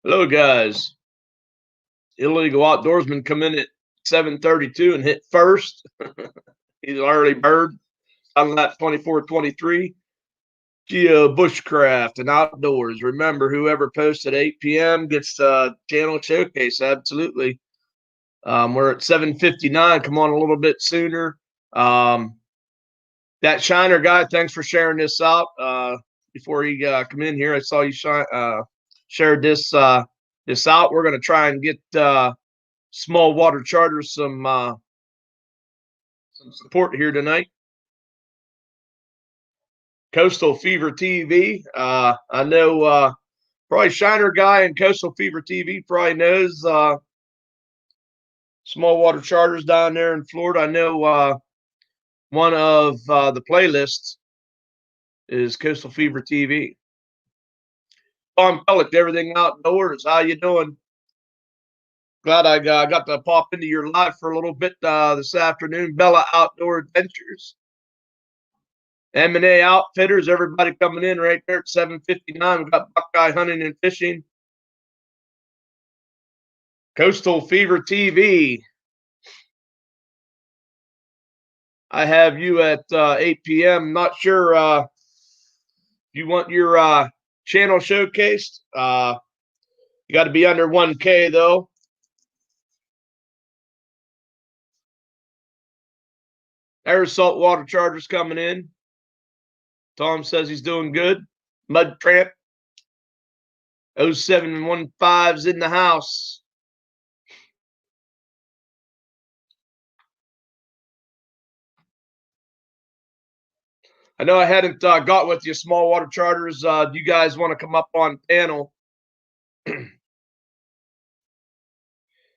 Hello, guys. Illegal outdoorsman come in at 7:32 and hit first. He's an early bird. On lap 24:23. Geo Bushcraft and Outdoors. Remember, whoever posts at 8 p.m. gets the channel showcase. Absolutely. We're at 7:59. Come on a little bit sooner. That Shiner guy, thanks for sharing this out. Before he come in here, I saw you shared this this out. We're going to try and get Small Water Charters some support here tonight. Coastal Fever TV. I know probably Shiner guy and Coastal Fever TV probably knows Small Water Charters down there in Florida. I know one of the playlists is Coastal Fever TV. Tom Pellick, Everything Outdoors. How you doing? Glad I got to pop into your live for a little bit this afternoon. Bella Outdoor Adventures. M&A Outfitters, everybody coming in right there at 7:59. We've got Buckeye Hunting and Fishing. Coastal Fever TV. I have you at 8 p.m. Not sure if you want your channel showcased. You got to be under 1K, though. There's Saltwater Chargers coming in. Tom says he's doing good. Mud Tramp. 0715's in the house. I know I hadn't got with you, Small Water Charters. Do you guys want to come up on panel?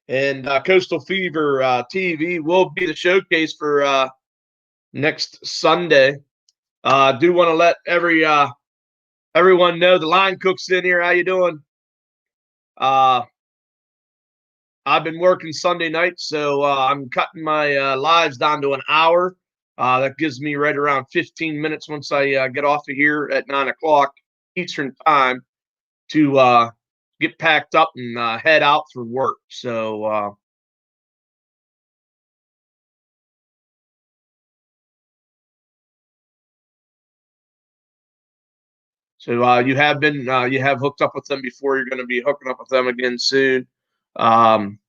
And Coastal Fever TV will be the showcase for next Sunday. I do want to let everyone know the line cook's in here. How you doing? I've been working Sunday night, so I'm cutting my lives down to an hour. That gives me right around 15 minutes once I get off of here at 9 o'clock Eastern time to get packed up and head out for work. So you have been you have hooked up with them before. You're going to be hooking up with them again soon. John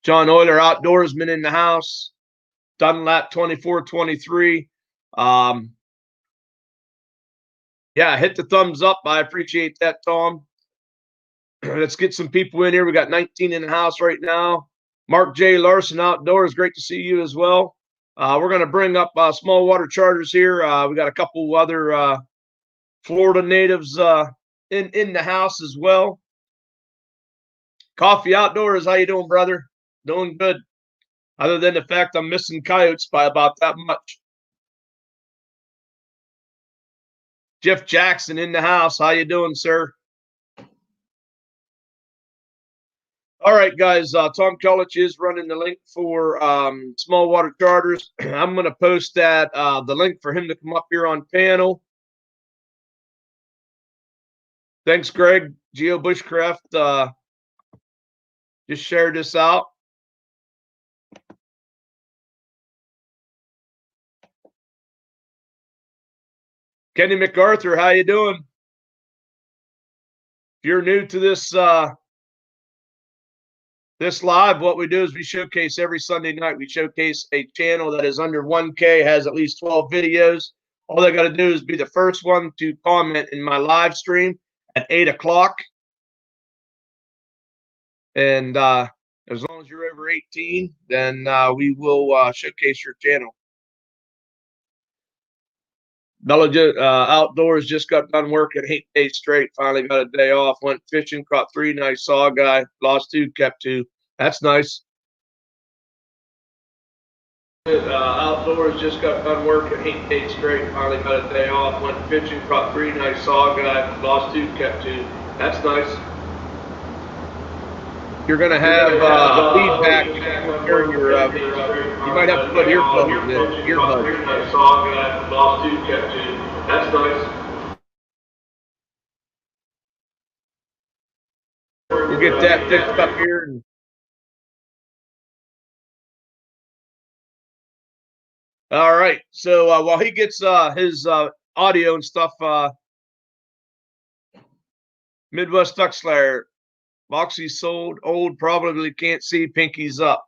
Euler, outdoorsman in the house. Dunlap 2423. Yeah, hit the thumbs up. I appreciate that, Tom. Let's get some people in here. We got 19 in the house right now. Mark J. Larson Outdoors. Great to see you as well. We're going to bring up Small Water Charters here. We got a couple other Florida natives in the house as well. Coffee Outdoors. How you doing, brother? Doing good. Other than the fact I'm missing coyotes by about that much. Jeff Jackson in the house. How you doing, sir? All right, guys. Tom Kellich is running the link for Small Water Charters. I'm going to post that the link for him to come up here on panel. Thanks, Greg. Geo Bushcraft just shared this out. Kenny MacArthur, how you doing? If you're new to this this live, what we do is we showcase every Sunday night. We showcase a channel that is under 1K, has at least 12 videos. All they got to do is be the first one to comment in my live stream at 8 o'clock. And as long as you're over 18, then we will showcase your channel. Bella Outdoors just got done working 8 days straight. Finally got a day off. Went fishing, caught 3 nice saw guy. Lost 2, kept 2. That's nice. Outdoors just got done working 8 days straight. Finally got a day off. Went fishing, caught 3 nice saw guy. Lost 2, kept 2. That's nice. You're gonna have feedback during your. You might have to put earbuds in. Earbuds. Saw guy. Lost 2, kept 2. That's nice. You're get that fixed up here. And all right. So while he gets his audio and stuff, Midwest Duck Slayer, Moxie sold, old, probably can't see, pinkies up.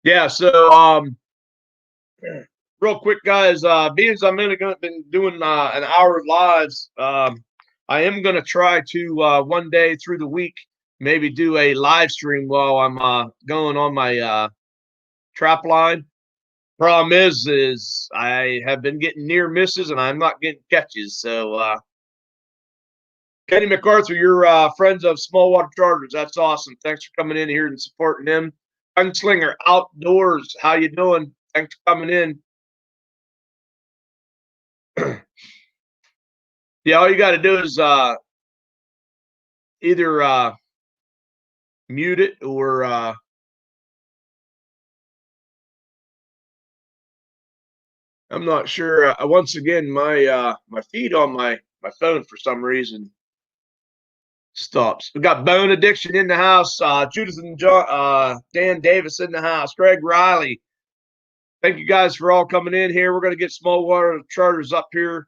Yeah. So real quick, guys, being as I'm only going to been doing an hour lives, I am going to try to one day through the week maybe do a live stream while I'm going on my trap line. Problem is I have been getting near misses and I'm not getting catches. So Kenny MacArthur, you're friends of Small Water Charters. That's awesome. Thanks for coming in here and supporting him. Gunslinger Outdoors, how you doing? Thanks for coming in. Yeah, all you got to do is either mute it or I'm not sure. Once again, my my feed on my phone for some reason stops. We got Bone Addiction in the house. Judith and John, Dan Davis in the house. Greg Riley. Thank you guys for all coming in here. We're going to get Small Water Charters up here.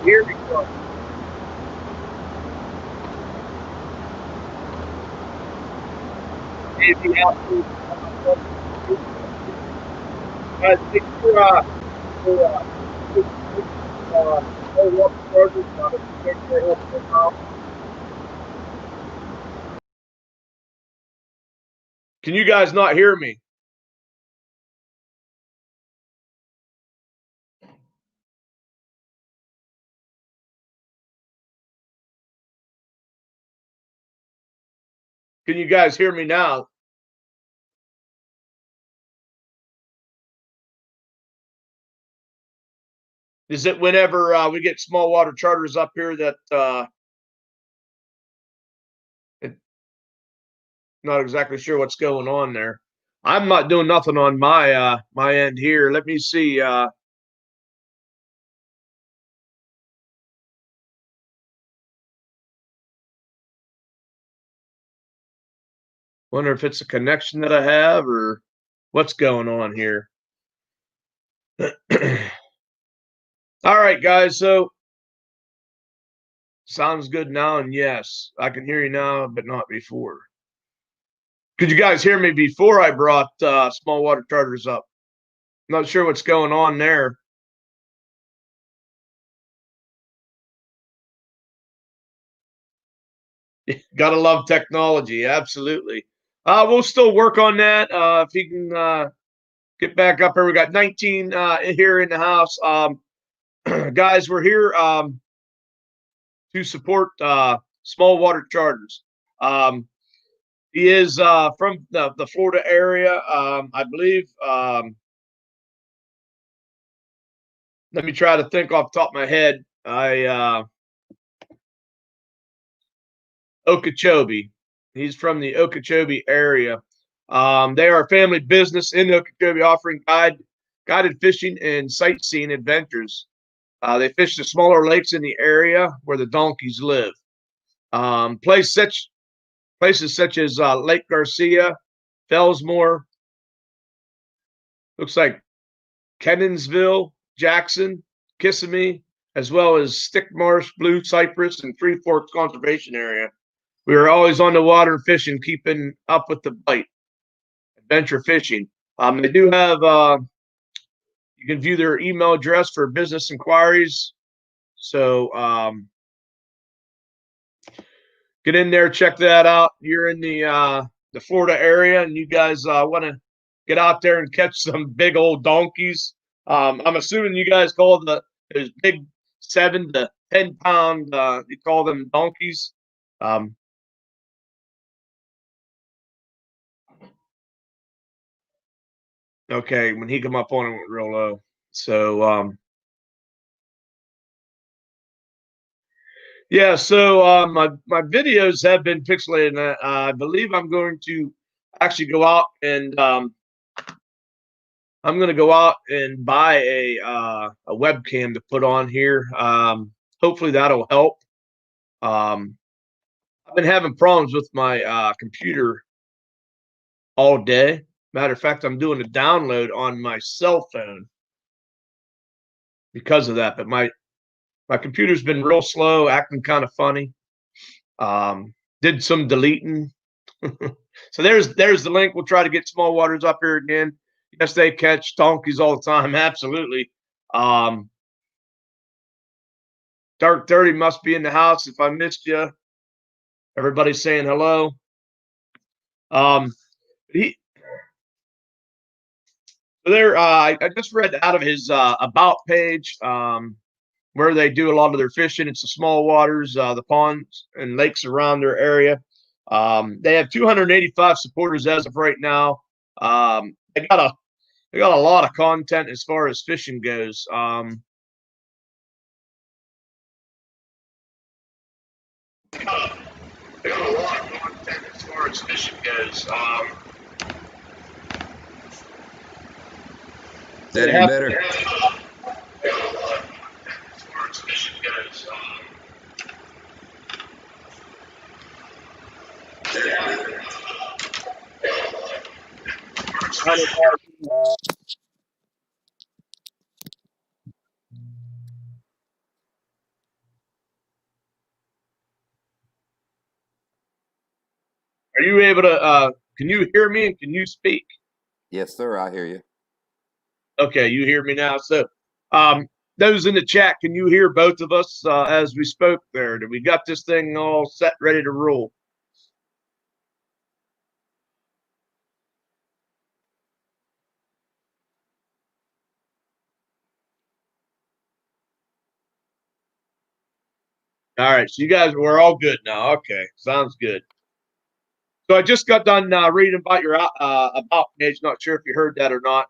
Here we go. If you have to, make sure can you guys not hear me? Can you guys hear me now? Is it whenever we get Small Water Charters up here that not exactly sure what's going on there? I'm not doing nothing on my my end here. Let me see. Wonder if it's a connection that I have or what's going on here. All right, guys. So sounds good now, and yes, I can hear you now, but not before. Could you guys hear me before I brought Small Water Charters up? Not sure what's going on there. Gotta love technology, absolutely. We'll still work on that. If he can get back up here, we got 19 here in the house. Guys, we're here to support Small Water Charters. He is from the Florida area, I believe. Let me try to think off the top of my head. Okeechobee. He's from the Okeechobee area. They are a family business in Okeechobee offering guided fishing and sightseeing adventures. They fish the smaller lakes in the area where the donkeys live. Places such as Lake Garcia, Fellsmore, looks like Kenansville, Jackson, Kissimmee, as well as Stick Marsh, Blue Cypress, and Three Forks Conservation Area. We are always on the water fishing, keeping up with the bite. Adventure fishing. They do have, you can view their email address for business inquiries. So get in there, check that out. You're in the Florida area and you guys want to get out there and catch some big old donkeys. I'm assuming you guys call those big 7 to 10 pound, you call them donkeys. Okay, when he come up on it, went real low. So yeah, so my videos have been pixelated. And I believe I'm going to actually go out and I'm going to go out and buy a webcam to put on here. Hopefully that'll help. I've been having problems with my computer all day. Matter of fact, I'm doing a download on my cell phone because of that. But my computer's been real slow, acting kind of funny. Did some deleting. So there's the link. We'll try to get Small Waters up here again. Yes, they catch donkeys all the time. Absolutely. Dark 30 must be in the house. If I missed you, everybody's saying hello. He there. I just read out of his about page where they do a lot of their fishing. It's the small waters, the ponds and lakes around their area. They have 285 supporters as of right now. They got a lot of content as far as fishing goes. They got a lot of content as far as fishing goes. That any better? They got a lot of content as far as fishing goes. Are you able to? Can you hear me and can you speak? Yes, sir. I hear you. Okay, you hear me now. So, those in the chat, can you hear both of us as we spoke there? Did we got this thing all set, ready to roll? All right, so you guys we're all good now. Okay, sounds good. So I just got done reading about your about page. Not sure if you heard that or not.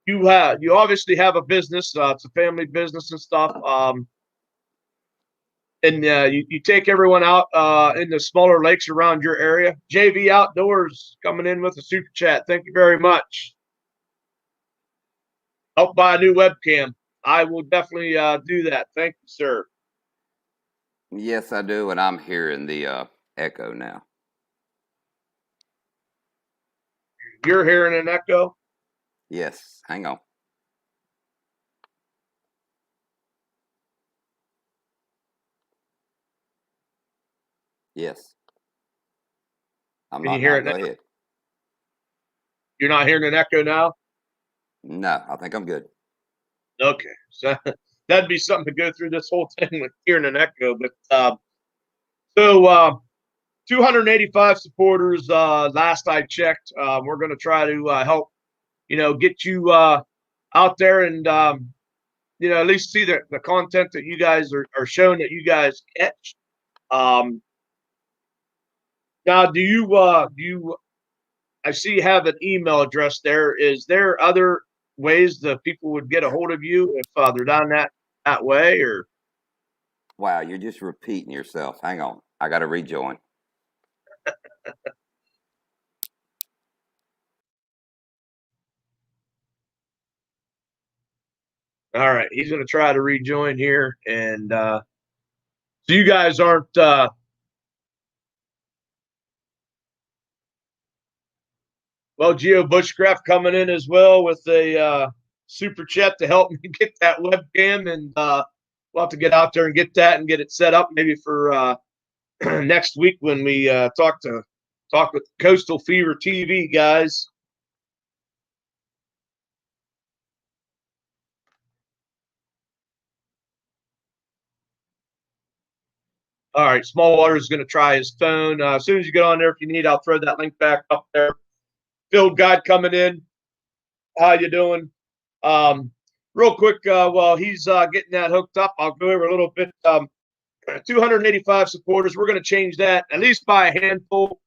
You obviously have a business. It's a family business and stuff. And you take everyone out in the smaller lakes around your area. JV Outdoors coming in with a super chat. Thank you very much. Help buy a new webcam. I will definitely do that. Thank you, sir. Yes, I do, and I'm hearing the echo now. You're hearing an echo? Yes, hang on. Yes. I'm Can you not hear now. it Go now? ahead. You're not hearing an echo now? No, I think I'm good. Okay. So that'd be something to go through this whole thing with hearing an echo. But 285 supporters. Last I checked, we're going to try to help, get you out there and, at least see the content that you guys are showing that you guys catch. Now, do you, I see you have an email address there. Is there other ways that people would get a hold of you if they're down that way or? Wow, you're just repeating yourself. Hang on. I got to rejoin. All right, he's going to try to rejoin here, and so you guys aren't. Well, Geo Bushcraft coming in as well with a super chat to help me get that webcam, and we'll have to get out there and get that and get it set up maybe for next week when we talk with Coastal Fever TV guys. All right, Small Water is going to try his phone. As soon as you get on there, if you need, I'll throw that link back up there. Field guide coming in. How you doing? Real quick, while he's getting that hooked up, I'll go over a little bit. 285 supporters. We're going to change that at least by a handful.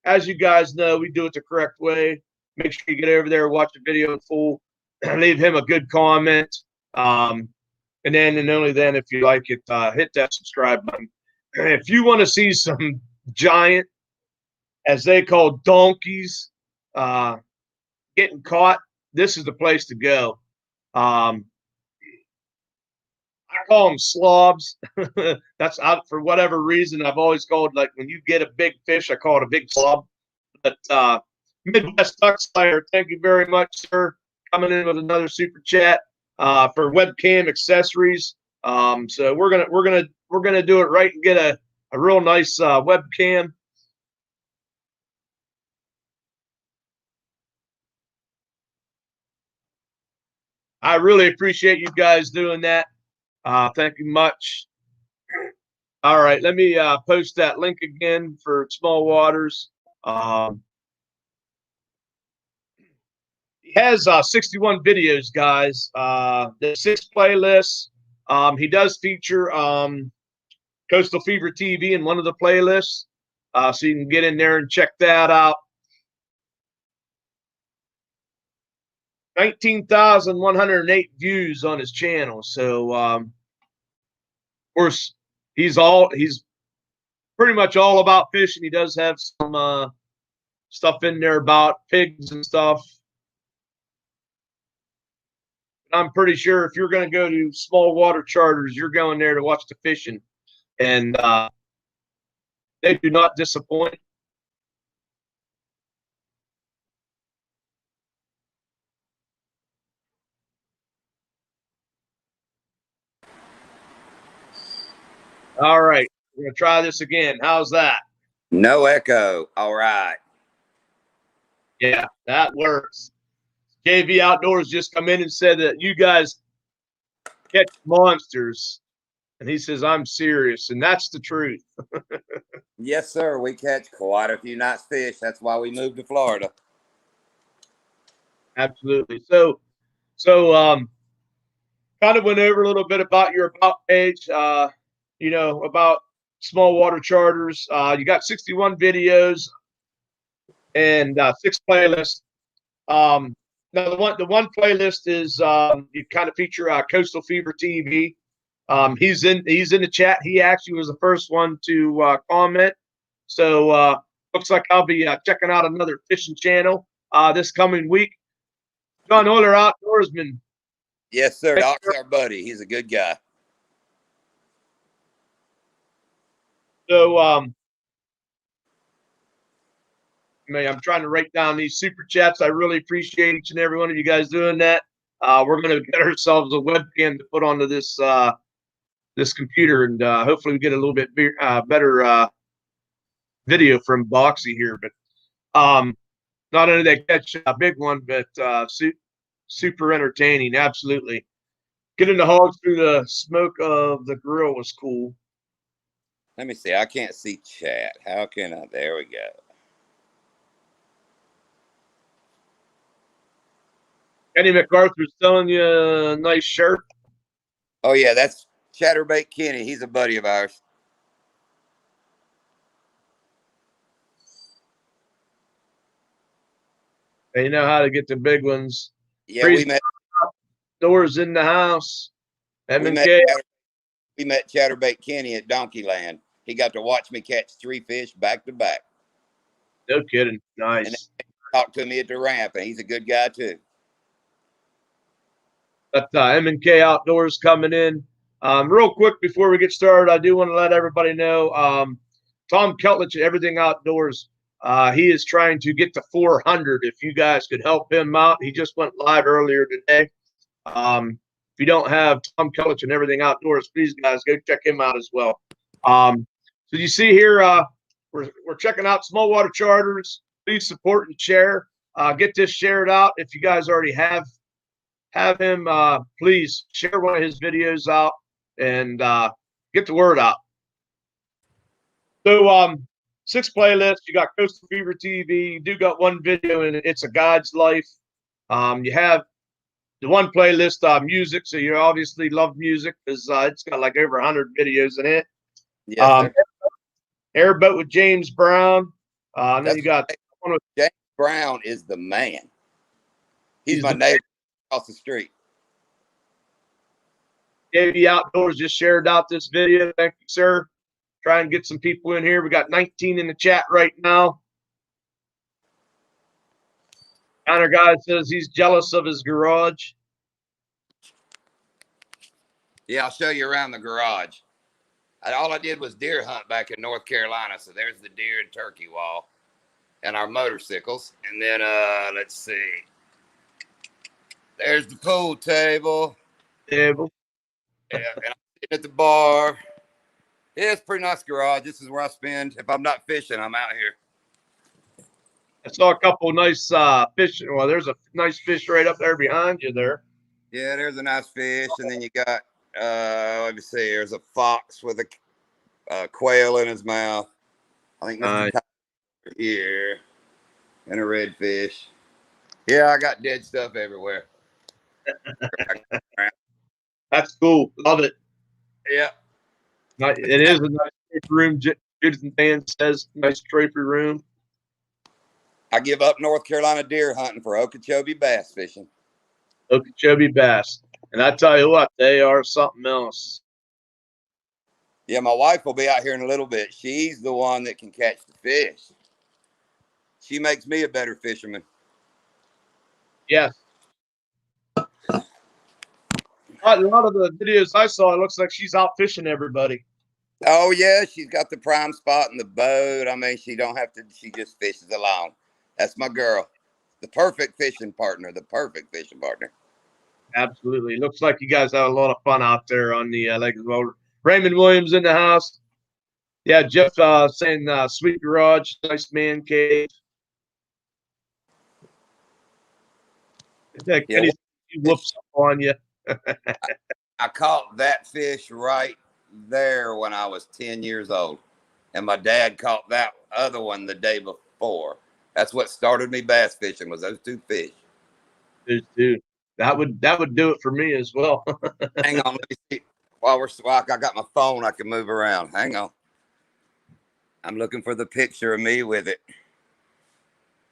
as you guys know, we do it the correct way. Make sure you get over there, watch the video in full, leave him a good comment. And then and only then, if you like it, hit that subscribe button. If you want to see some giant, as they call donkeys, getting caught, this is the place to go. I call them slobs. That's out for whatever reason. I've always called, like, when you get a big fish, I call it a big slob. But Midwest Duck Slayer, thank you very much, sir, coming in with another super chat for webcam accessories. So we're gonna do it right and get a real nice webcam. I really appreciate you guys doing that. Thank you much. All right, let me post that link again for Small Waters. He has 61 videos, guys. The 6 playlists. He does feature Coastal Fever TV in one of the playlists, so you can get in there and check that out. 19,108 views on his channel. So, of course, he's pretty much all about fishing. He does have some stuff in there about pigs and stuff. I'm pretty sure if you're going to go to Small Water Charters, you're going there to watch the fishing, and they do not disappoint. All right, we're going to try this again. How's that? No echo. All right. Yeah, that works. JV Outdoors just come in and said that you guys catch monsters. And he says, I'm serious. And that's the truth. Yes, sir. We catch quite a few nice fish. That's why we moved to Florida. Absolutely. So kind of went over a little bit about your about page, about Small Water Charters. You got 61 videos and 6 playlists. Now the one playlist is you kind of feature Coastal Fever TV. He's in the chat. He actually was the first one to comment. So looks like I'll be checking out another fishing channel this coming week. John Euler, outdoorsman. Yes, sir. Doc's our buddy. He's a good guy. So I'm trying to write down these super chats. I really appreciate each and every one of you guys doing that. We're going to get ourselves a webcam to put onto this this computer, and hopefully we get a little bit better video from Boxy here. But not only they catch a big one, but super entertaining. Absolutely. Getting the hogs through the smoke of the grill was cool. Let me see. I can't see chat. How can I? There we go. Kenny MacArthur's selling you a nice shirt. Oh, yeah. That's Chatterbait Kenny. He's a buddy of ours. They know how to get the big ones. Yeah, we met. Doors in the house. We met Chatterbait Kenny at Donkeyland. He got to watch me catch 3 fish back to back. No kidding. Nice. And talked to me at the ramp, and he's a good guy too. But M&K Outdoors coming in. Real quick before we get started, I do want to let everybody know Tom Keltlich at Everything Outdoors. He is trying to get to 400. If you guys could help him out, he just went live earlier today. If you don't have Tom Keltlich and Everything Outdoors, please, guys, go check him out as well. So you see here, we're checking out Small Water Charters. Please support and share. Get this shared out. If you guys already have him, please share one of his videos out and get the word out. So 6 playlists. You got Coastal Fever TV. You do got one video, and it's a guide's life. You have the one playlist, music. So you obviously love music because it's got like over 100 videos in it. Yes, Airboat with James Brown. I know That's you got one of James Brown is the man. He's he's my the neighbor across the street. JV Outdoors just shared out this video. Thank you, sir. Try and get some people in here. We got 19 in the chat right now. Counter guy says he's jealous of his garage. Yeah, I'll show you around the garage. All I did was deer hunt back in North Carolina. So there's the deer and turkey wall and our motorcycles. And then let's see. There's the pool table. Table. Yeah, and I'm sitting at the bar. Yeah, it's a pretty nice garage. This is where I spend. If I'm not fishing, I'm out here. I saw a couple of nice fish. Well, there's a nice fish right up there behind you there. Yeah, there's a nice fish. And then you got, let me see, there's a fox with a quail in his mouth. I think Mr. Tiger here. And a redfish. Yeah, I got dead stuff everywhere. That's cool. Love it. Yeah. It is a nice drapery room. Judith Dan says nice drapery room. I give up North Carolina deer hunting for Okeechobee bass fishing. Okeechobee bass. And I tell you what, they are something else. Yeah, my wife will be out here in a little bit. She's the one that can catch the fish. She makes me a better fisherman. Yes. A lot of the videos I saw, it looks like she's out fishing everybody. Oh, yeah, she's got the prime spot in the boat. I mean, she don't have to, she just fishes alone. That's my girl. The perfect fishing partner. The perfect fishing partner. Absolutely. Looks like you guys have a lot of fun out there on the lake as well. Raymond Williams in the house. Yeah, Jeff saying sweet garage, nice man cave. Yeah, Kenny whoops up on you. I caught that fish right there when I was 10 years old. And my dad caught that other one the day before. That's what started me bass fishing, was those two fish. Those two. That would do it for me as well. Hang on, let me see. While I got my phone, I can move around. Hang on. I'm looking for the picture of me with it.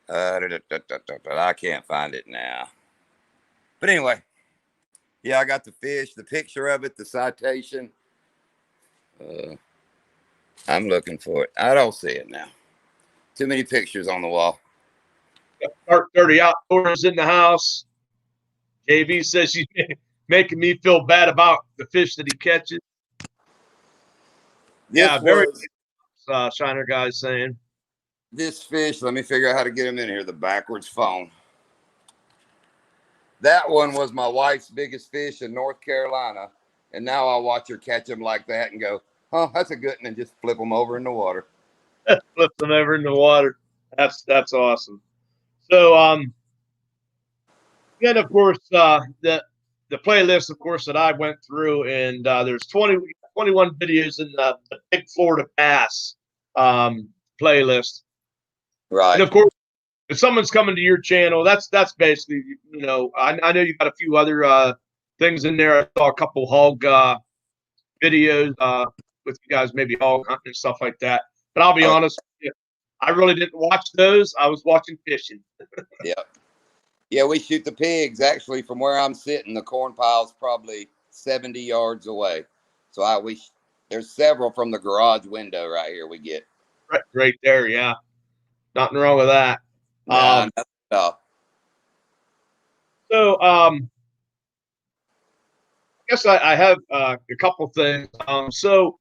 I can't find it now. But anyway, yeah, I got the fish, the picture of it, the citation. I'm looking for it. I don't see it now. Too many pictures on the wall. Dark 30 Outdoors in the house. JV says she's making me feel bad about the fish that he catches. Yeah, very Shiner guy saying. This fish, let me figure out how to get him in here. The backwards phone. That one was my wife's biggest fish in North Carolina. And now I'll watch her catch them like that and go, oh, that's a good one, and just flip them over in the water. Flip them over in the water. That's awesome. So then of course the playlist, of course, that I went through, and there's 21 videos in the Big Florida Bass playlist. Right. And of course, if someone's coming to your channel, that's basically, you know, I know you got a few other things in there. I saw a couple hog videos with you guys, maybe hog hunting and stuff like that. But I'll be honest with you, I really didn't watch those. I was watching fishing. Yeah. Yeah, we shoot the pigs actually from where I'm sitting. The corn pile's probably 70 yards away. So there's several from the garage window right here we get. Right there, yeah. Nothing wrong with that. No. So I guess I have a couple things. So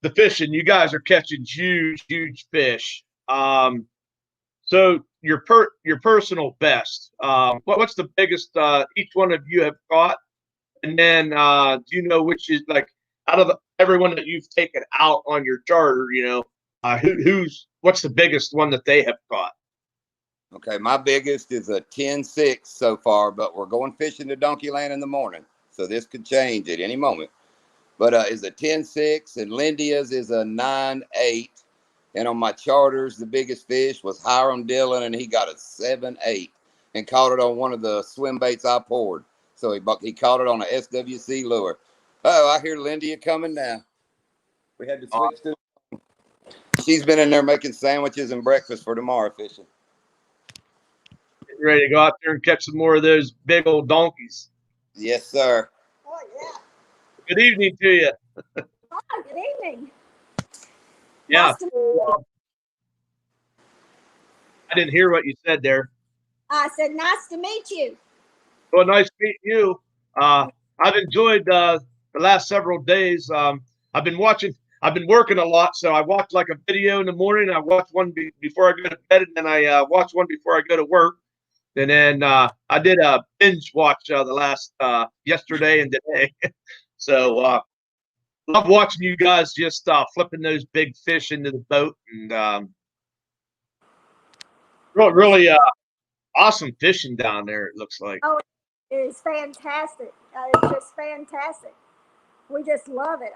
the fishing, you guys are catching huge fish. So your personal best. What's the biggest each one of you have caught? And then do you know which is, like, out of everyone that you've taken out on your charter, you know, what's the biggest one that they have caught? Okay, my biggest is a 10-6 so far, but we're going fishing to Donkey Land in the morning, so this could change at any moment. But is a 10-6, and Lindia's is a 9-8. And on my charters, the biggest fish was Hiram Dillon, and he got a 7-8 and caught it on one of the swim baits I poured. So he caught it on a SWC lure. Oh, I hear Lindia coming now. We had to switch to she's been in there making sandwiches and breakfast for tomorrow fishing. Getting ready to go out there and catch some more of those big old donkeys. Yes, sir. Oh, yeah. Good evening to you. Oh, good evening. Yeah. Nice to meet you. I didn't hear what you said there. I said, nice to meet you. Well, nice meeting you. I've enjoyed the last several days. I've been working a lot, so I watch like a video in the morning. I watch one before I go to bed, and then I watch one before I go to work. And then I did a binge watch the last yesterday and today. So love watching you guys just flipping those big fish into the boat, and really awesome fishing down there. It looks like. Oh, it is fantastic. It's just fantastic. We just love it.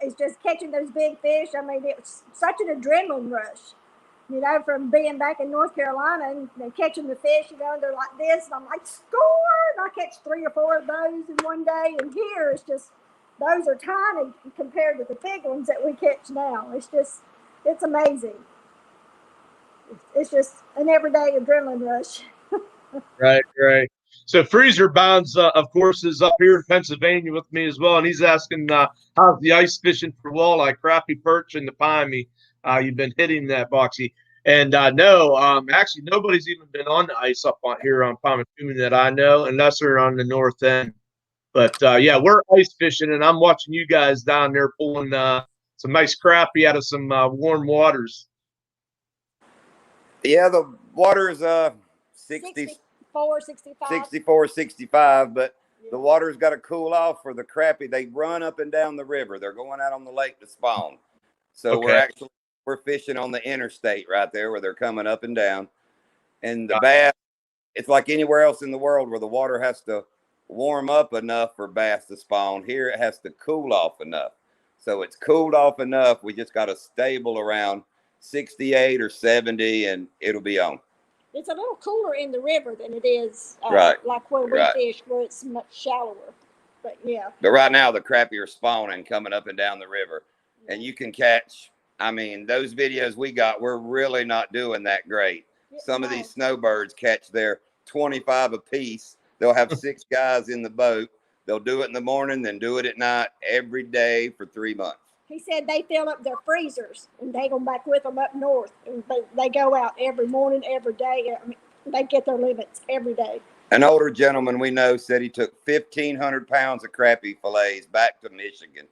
It's just catching those big fish. I mean, it's such an adrenaline rush, you know, from being back in North Carolina and catching the fish, you know, and they're like this, and I'm like, score! And I catch 3 or 4 of those in one day. And here it's just, those are tiny compared to the big ones that we catch now. It's amazing. It's just an everyday adrenaline rush. Right. So Freezer Bounds, of course, is up here in Pennsylvania with me as well, and he's asking how's the ice fishing for walleye, crappie, perch, and the piney. You've been hitting that, Boxy, and no, actually nobody's even been on the ice up on here on Pomatumy that I know, unless they're on the north end. But yeah, we're ice fishing, and I'm watching you guys down there pulling some nice crappie out of some warm waters. Yeah, the water is 64, 65. 64, 65, but the water's got to cool off for the crappie. They run up and down the river. They're going out on the lake to spawn. So Okay. we're fishing on the interstate right there where they're coming up and down. And the bass, it's like anywhere else in the world where the water has to warm up enough for bass to spawn. Here it has to cool off enough. So it's cooled off enough. We just got to stable around 68 or 70 and it'll be on. It's a little cooler in the river than it is Right. like where we fish, where it's much shallower. But yeah. But right now the crappie are spawning coming up and down the river. And you can catch, I mean, those videos we got, we're really not doing that great. Some of these snowbirds catch their 25 a piece. They'll have 6 guys in the boat. They'll do it in the morning, then do it at night every day for 3 months. He said they fill up their freezers and they go back with them up north. And they go out every morning, every day. I mean, they get their limits every day. An older gentleman we know said he took 1,500 pounds of crappie fillets back to Michigan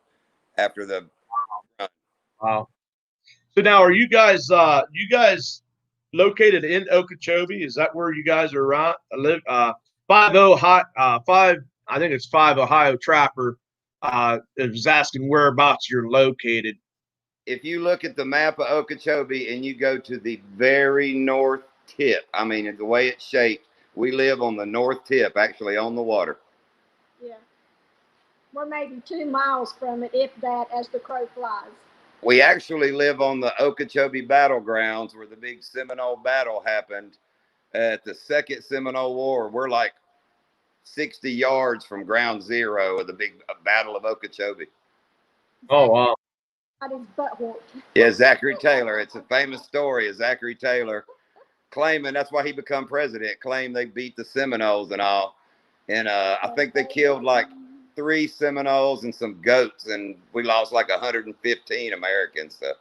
after the run. Wow. So now, are you guys located in Okeechobee? Is that where you guys are around? Live 5 I think it's 5 Ohio Trapper is asking whereabouts you're located. If you look at the map of Okeechobee and you go to the very north tip, I mean, the way it's shaped, we live on the north tip, actually on the water. Yeah. We're maybe 2 miles from it, if that, as the crow flies. We actually live on the Okeechobee battlegrounds where the big Seminole battle happened at the Second Seminole War. We're like 60 yards from ground zero of the big battle of Okeechobee. Oh, wow. Got his butt whooped. Yeah, Zachary Taylor. It's a famous story of Zachary Taylor claiming, that's why he become president, claimed they beat the Seminoles and all. And I think they killed like 3 Seminoles and some goats, and we lost like 115 Americans. So.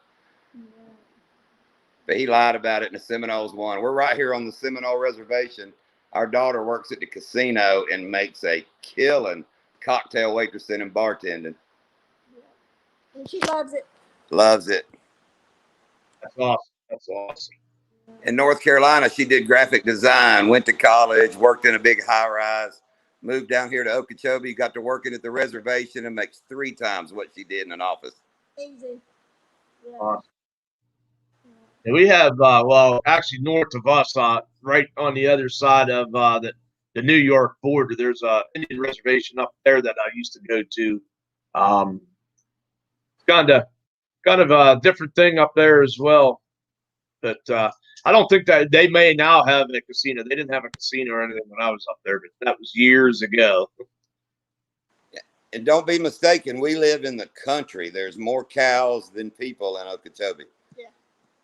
But he lied about it, and the Seminoles won. We're right here on the Seminole Reservation. Our daughter works at the casino and makes a killing cocktail waitressing and bartending. And she loves it. Loves it. That's awesome. That's awesome. In North Carolina, she did graphic design, went to college, worked in a big high rise, moved down here to Okeechobee, got to working at the reservation, and makes 3 times what she did in an office. Easy. Yeah. Awesome. And we have, well, actually north of us, right on the other side of the New York border, there's a Indian reservation up there that I used to go to. Kind of a different thing up there as well. But I don't think that they may now have a casino. They didn't have a casino or anything when I was up there, but that was years ago. And don't be mistaken, we live in the country. There's more cows than people in Okeechobee.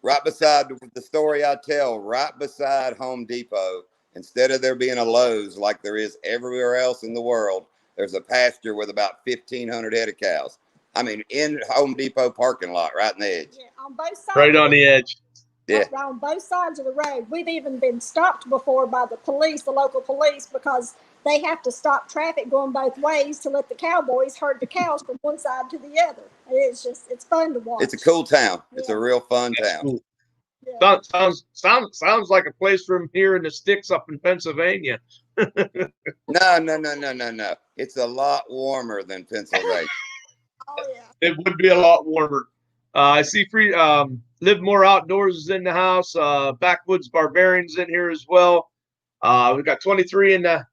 right beside the story I tell, right beside Home Depot, instead of there being a Lowe's like there is everywhere else in the world, there's a pasture with about 1,500 head of cows. I mean, in Home Depot parking lot, right in the edge. Yeah, on both sides. Right on the edge. Yeah. On both sides of the road. We've even been stopped before by the police, the local police, because they have to stop traffic going both ways to let the cowboys herd the cows from one side to the other. It's fun to watch. It's a cool town. It's Yeah. a real fun That's town. cool. Yeah. Sounds like a place from here in the sticks up in Pennsylvania. No. It's a lot warmer than Pennsylvania. Oh yeah. It would be a lot warmer. I see Live More Outdoors is in the house. Backwoods Barbarians in here as well. We've got 23 in the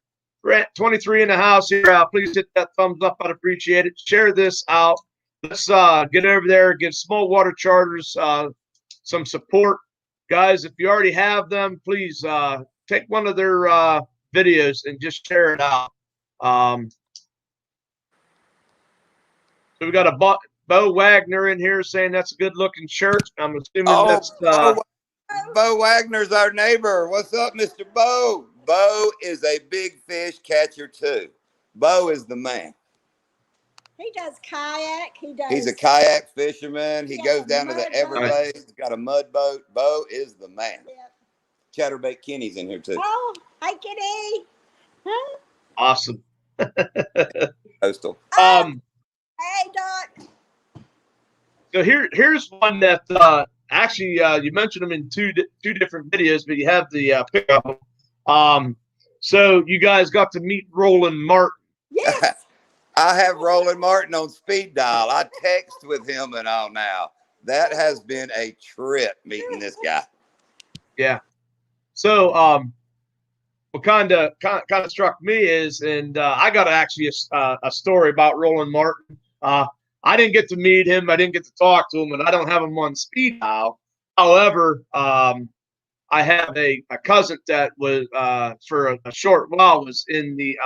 house here. Please hit that thumbs up. I'd appreciate it. Share this out. Let's get over there, give Small Water Charters some support. Guys, if you already have them, please take one of their videos and just share it out. So we got a Bo Wagner in here saying that's a good looking shirt. I'm assuming that's Bo Wagner's our neighbor. What's up, Mr. Bo? Bo is a big fish catcher too. Bo is the man. He does kayak. He's a kayak fisherman. He goes down to the mud boat. Everglades. He's got a mud boat. Bo is the man. Yeah. Chatterbait Kenny's in here too. Oh, hi Kitty. Huh? awesome. Coastal. Hey Doc. So here's one that actually you mentioned them in two different videos, but you have the pickup. So you guys got to meet Roland Martin. Yes. I have Roland Martin on speed dial. I text with him and all now. That has been a trip meeting this guy. Yeah. So what kind of struck me is, and I got actually a story about Roland Martin. I didn't get to meet him. I didn't get to talk to him, and I don't have him on speed dial. However, I have a cousin that was for a short while was in the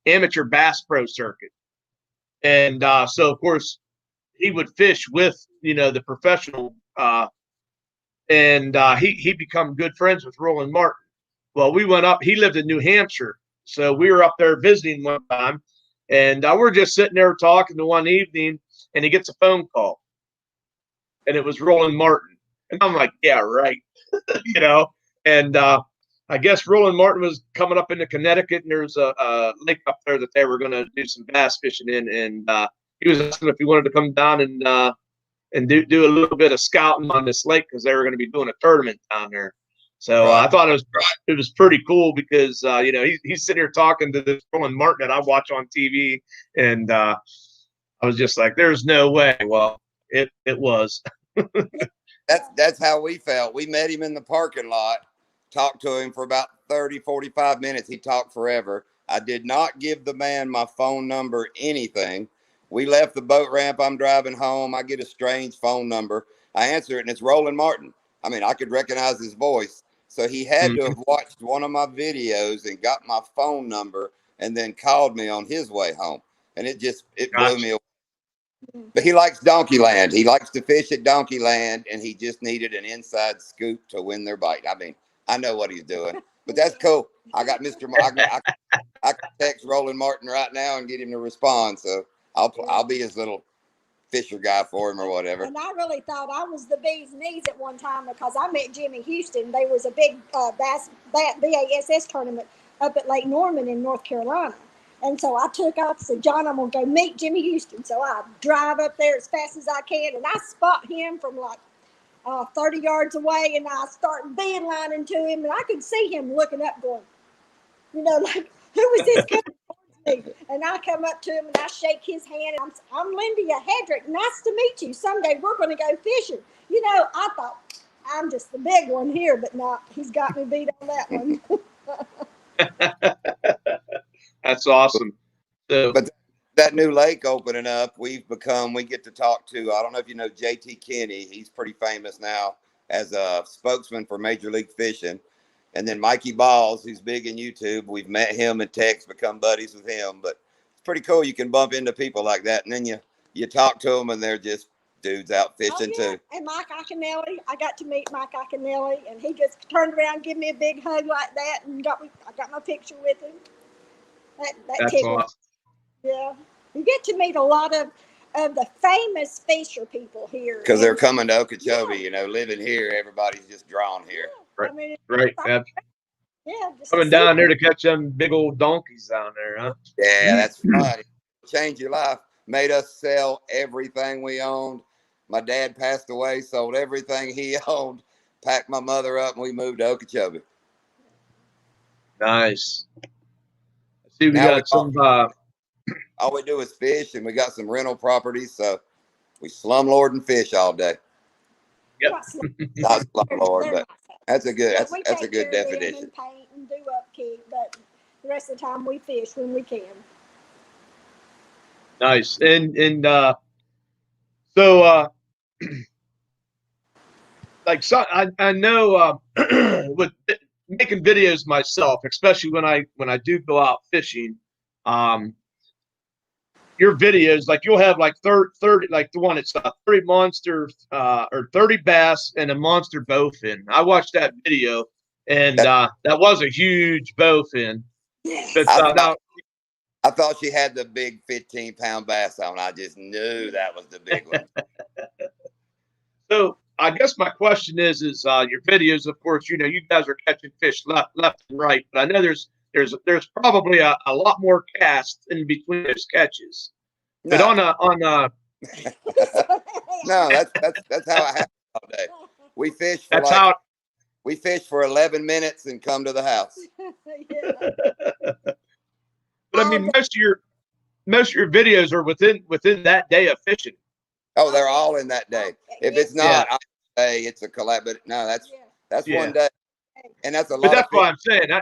amateur bass pro circuit. And so, of course, he would fish with, the professional, and he become good friends with Roland Martin. Well, we went up. He lived in New Hampshire, so we were up there visiting one time, and we're just sitting there talking to one evening, and he gets a phone call, and it was Roland Martin, and I'm like, yeah, right, and I guess Roland Martin was coming up into Connecticut, and there's a lake up there that they were going to do some bass fishing in, and he was asking if he wanted to come down and do a little bit of scouting on this lake because they were going to be doing a tournament down there. So I thought it was pretty cool because he's sitting here talking to this Roland Martin that I watch on TV, and I was just like, "There's no way." Well, it was. That's how we felt. We met him in the parking lot. Talked to him for about 30, 45 minutes. He talked forever. I did not give the man my phone number, anything. We left the boat ramp. I'm driving home. I get a strange phone number. I answer it, and it's Roland Martin. I mean, I could recognize his voice. So he had to have watched one of my videos and got my phone number and then called me on his way home. And it blew me away. But he likes Donkeyland. He likes to fish at Donkeyland, and he just needed an inside scoop to win their bite. I mean, I know what he's doing, but that's cool. I got Mr. I can text Roland Martin right now and get him to respond. So I'll be his little fisher guy for him or whatever. And I really thought I was the bee's knees at one time because I met Jimmy Houston. There was a big BASS tournament up at Lake Norman in North Carolina. And so I took off and said, John, I'm going to go meet Jimmy Houston. So I drive up there as fast as I can, and I spot him from like 30 yards away, and I start beelining to him, and I could see him looking up going, like, who was this coming towards me? And I come up to him, and I shake his hand, and I'm Lindia Hedrick. Nice to meet you. Someday we're going to go fishing. I thought, I'm just the big one here, but no, he's got me beat on that one. That's awesome. But that new lake opening up, we get to talk to, I don't know if you know JT Kenny. He's pretty famous now as a spokesman for Major League Fishing. And then Mikey Balls, who's big in YouTube. We've met him and text, become buddies with him. But it's pretty cool. You can bump into people like that. And then you talk to them, and they're just dudes out fishing too. And Mike Iaconelli, I got to meet Mike Iaconelli, and he just turned around, and gave me a big hug like that, and I got my picture with him. That That's tickled. awesome. Yeah, you get to meet a lot of the famous fisher people here Because they're And- coming to Okeechobee, Yeah. you know, living here, everybody's just drawn here. Yeah, I mean, Right. just Coming to down see- there to catch them big old donkeys down there, huh? Yeah, that's fun. Change your life. Made us sell everything we owned. My dad passed away, sold everything he owned, packed my mother up, and we moved to Okeechobee. Nice. I see we Now got some. All we do is fish, and we got some rental properties, so we slumlord and fish all day. Yep. Not slumlord, but that's a good Yeah, that's we that's a take good care of them definition. and paint and do upkeep, but the rest of the time we fish when we can. Nice. So like I know with making videos myself, especially when I do go out fishing, your videos, like you'll have like 30 like the one it's 30 monster or 30 bass and a monster bowfin. I watched that video, and that was a huge bowfin. But I thought she had the big 15-pound bass on. I just knew that was the big one. So I guess my question is your videos, of course, you know, you guys are catching fish left and right, but I know there's probably a lot more cast in between those catches. But No, on no, that's how it happens all day. We fish for that's how we fish for 11 minutes and come to the house. but I mean most of your videos are within that day of fishing. Oh, they're all in that day. If it's not, I say it's a collab. But no, that's Yeah. one day, and that's a But lot. that's what I'm saying.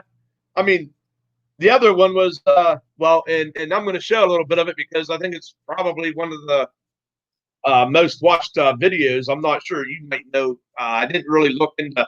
I mean, the other one was well, and I'm going to show a little bit of it because I think it's probably one of the most watched videos. I'm not sure. You might know. I didn't really look into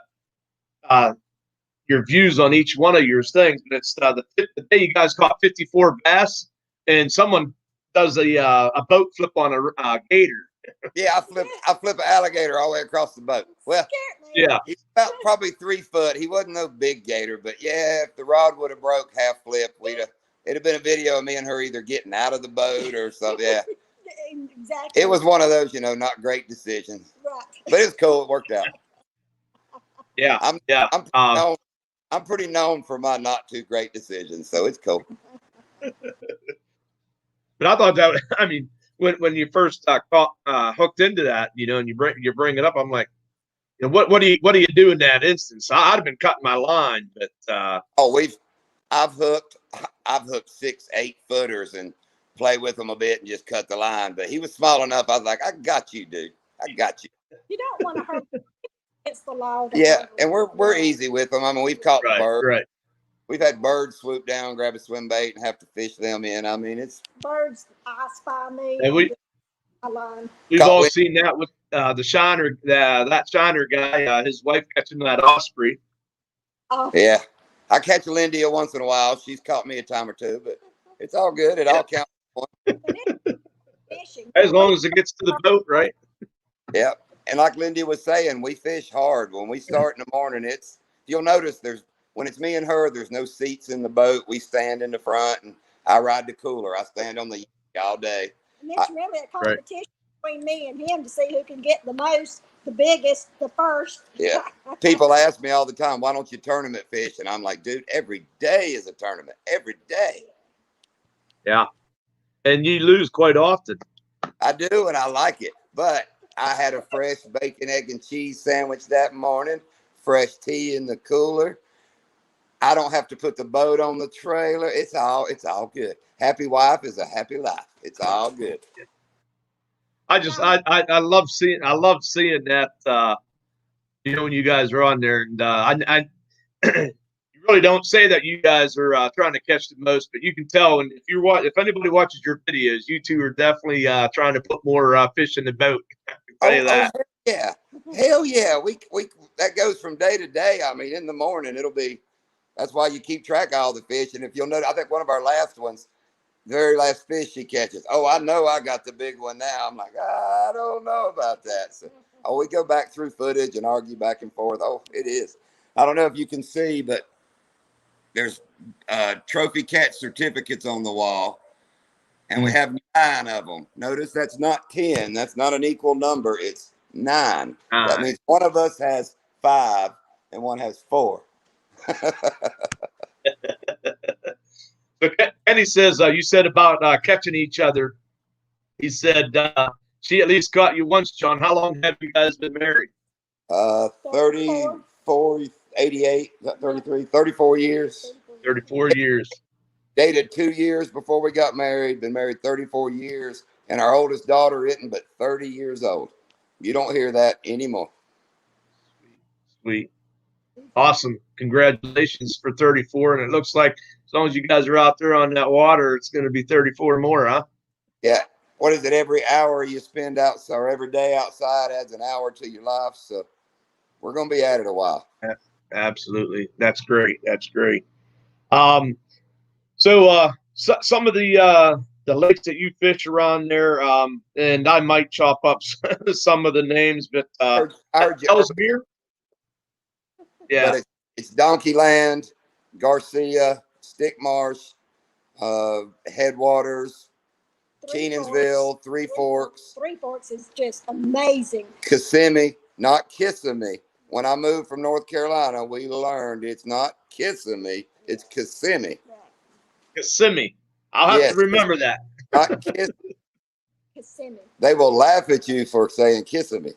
your views on each one of your things, but it's the day you guys caught 54 bass, and someone does a boat flip on a gator. Yeah, I flip an alligator all the way across the boat. Well, Yeah, he's about probably 3 foot. He wasn't no big gator, but yeah, if the rod would have broke half flip, it'd have been a video of me and her either getting out of the boat or something. Yeah, Exactly. it was one of those, not great decisions, Right. but it's cool. It worked out. yeah, I'm pretty known for my not too great decisions, so it's cool. But I thought that I mean when you first hooked into that, and you bring it up, I'm like, what do you do in that instance? I'd have been cutting my line, but I've hooked 6-8 footers and play with them a bit and just cut the line. But he was small enough. I was like, I got you, dude. I got you. You don't want to hurt against the law. Yeah, and we're easy with them. I mean, we've caught birds. Right. We've had birds swoop down, grab a swim bait, and have to fish them in. I mean, it's birds. I spy me. And we've all seen that with the shiner, that shiner guy, his wife catching that osprey. Oh. Yeah, I catch Lindia once in a while. She's caught me a time or two, but it's all good. It all counts. As long as it gets to the boat, right? Yeah, and like Lindy was saying, we fish hard. When we start in the morning, you'll notice when it's me and her, there's no seats in the boat. We stand in the front, and I ride the cooler. I stand on the all day. And it's really a competition between me and him to see who can get the most, the biggest, the first. Yeah. People ask me all the time, why don't you tournament fish? And I'm like, dude, every day is a tournament. Every day. Yeah. And you lose quite often. I do, and I like it. But I had a fresh bacon, egg, and cheese sandwich that morning, fresh tea in the cooler. I don't have to put the boat on the trailer. It's all good. Happy wife is a happy life. It's all good. I love seeing that when you guys are on there, and I you really don't say that you guys are trying to catch the most, but you can tell. And if anybody watches your videos, you two are definitely trying to put more fish in the boat. I can tell you that. Yeah, hell yeah. We that goes from day to day. I mean, in the morning that's why you keep track of all the fish. And if you'll notice, I think one of our last ones, very last fish she catches. Oh, I know I got the big one now. I'm like, I don't know about that. So, oh, we go back through footage and argue back and forth. Oh, it is. I don't know if you can see, but there's trophy catch certificates on the wall, and we have 9 of them. Notice that's not 10. That's not an equal number. It's 9. That means one of us has 5 and one has 4. So Kenny says, you said about catching each other. He said she at least caught you once, John. How long have you guys been married? 34, 88, 33, 34 years. 34 years. Dated 2 years before we got married. Been married 34 years. And our oldest daughter isn't but 30 years old. You don't hear that anymore. Sweet. Awesome. Congratulations for 34. And it looks like as long as you guys are out there on that water, it's going to be 34 more, huh? Yeah. What is it? Every hour you spend outside, or every day outside adds an hour to your life. So we're going to be at it a while. Absolutely. That's great. That's great. So some of the lakes that you fish around there, and I might chop up some of the names, but I heard you. Ellesmere? Yeah. But it's Donkeyland, Garcia, Stick Marsh, Headwaters, Kenansville, Three Forks. Three Forks is just amazing. Kissimmee, not Kissimmee. When I moved from North Carolina, we learned it's not Kissimmee, it's Kissimmee. Kissimmee. I'll have to remember that. Not Kissimmee. Kissimmee. They will laugh at you for saying Kissimmee.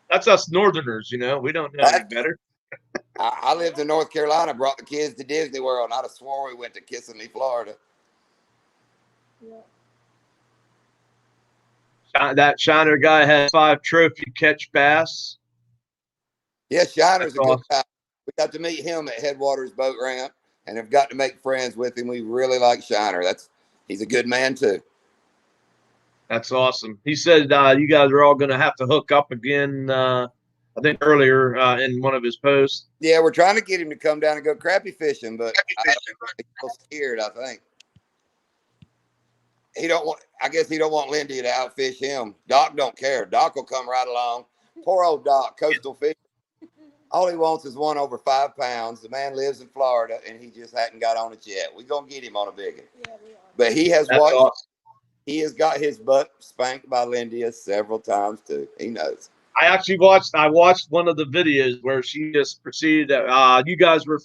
That's us Northerners, you know. We don't know any better. I lived in North Carolina, brought the kids to Disney World, and I'd have swore we went to Kissimmee, Florida. Yeah. That Shiner guy had 5 trophy catch bass. Yeah, Shiner's a good guy. We got to meet him at Headwaters Boat Ramp and have got to make friends with him. We really like Shiner. He's a good man too. That's awesome. He said you guys are all going to have to hook up again, I think earlier in one of his posts. Yeah, we're trying to get him to come down and go crappie fishing, but he's scared, I think. I guess he don't want Lindy to outfish him. Doc don't care. Doc will come right along. Poor old Doc, coastal fish. All he wants is one over 5 pounds. The man lives in Florida, and he just hadn't got on it yet. We're going to get him on a big one. Yeah, we are. But he has That's watched. awesome. He has got his butt spanked by Lindy several times, too. He knows. I watched one of the videos where she just proceeded. You guys were,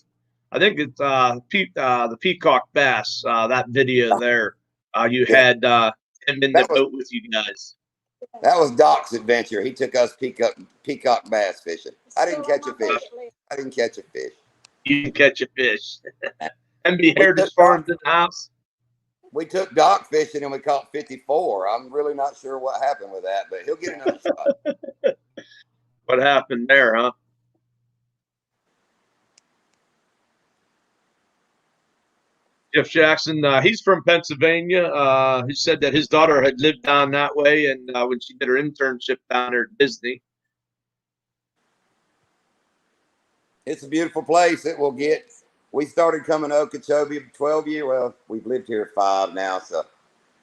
I think it's the peacock bass. That video there, you had him in the boat with you guys. That was Doc's adventure. He took us peacock bass fishing. I didn't catch a fish. You didn't catch a fish. MB Heritage Farms in the house. We took Doc fishing and we caught 54. I'm really not sure what happened with that, but he'll get another shot. What happened there, huh? Jeff Jackson, he's from Pennsylvania. He said that his daughter had lived down that way, and when she did her internship down there at Disney. It's a beautiful place. It will get. We started coming to Okeechobee 12 years. Well, we've lived here 5 now, so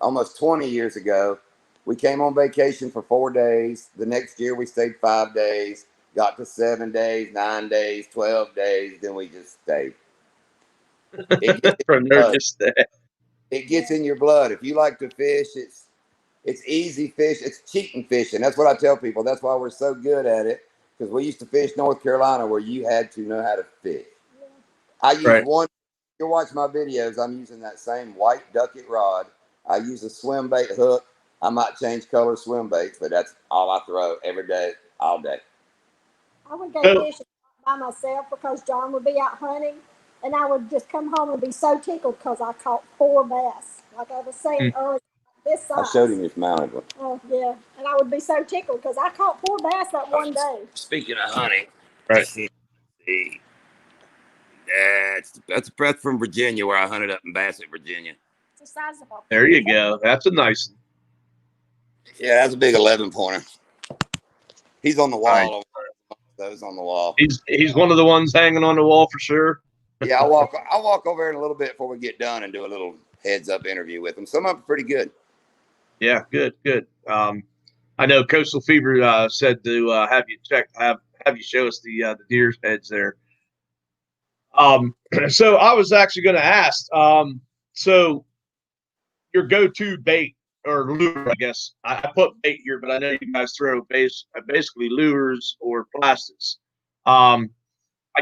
almost 20 years ago. We came on vacation for 4 days. The next year we stayed 5 days. Got to 7 days, 9 days, 12 days. Then we just stayed. From there, just it gets in your blood. If you like to fish, it's easy fish. It's cheating fishing. That's what I tell people. That's why we're so good at it, because we used to fish North Carolina where you had to know how to fish. I use one. You watch my videos. I'm using that same white ducket rod. I use a swim bait hook. I might change color swim baits, but that's all I throw every day, all day. I would go fishing by myself because John would be out hunting, and I would just come home and be so tickled because I caught 4 bass. Like I was saying earlier, this size. I showed him this mounted one. Oh, yeah. And I would be so tickled because I caught 4 bass that one day. Speaking of hunting, right. That's a breath from Virginia, where I hunted up in Bassett, Virginia. It's the size of a. There you go. That's a nice one. Yeah, that's a big 11-pointer. He's on the wall. Over there. Those on the wall. He's one of the ones hanging on the wall for sure. Yeah, I'll walk over in a little bit before we get done and do a little heads up interview with them. Some of them are pretty good. Yeah, good, good. I know Coastal Fever said to have you show us the deer's heads there. So I was actually going to ask. So your go-to bait or lure, I guess. I put bait here, but I know you guys throw basically lures or plastics. I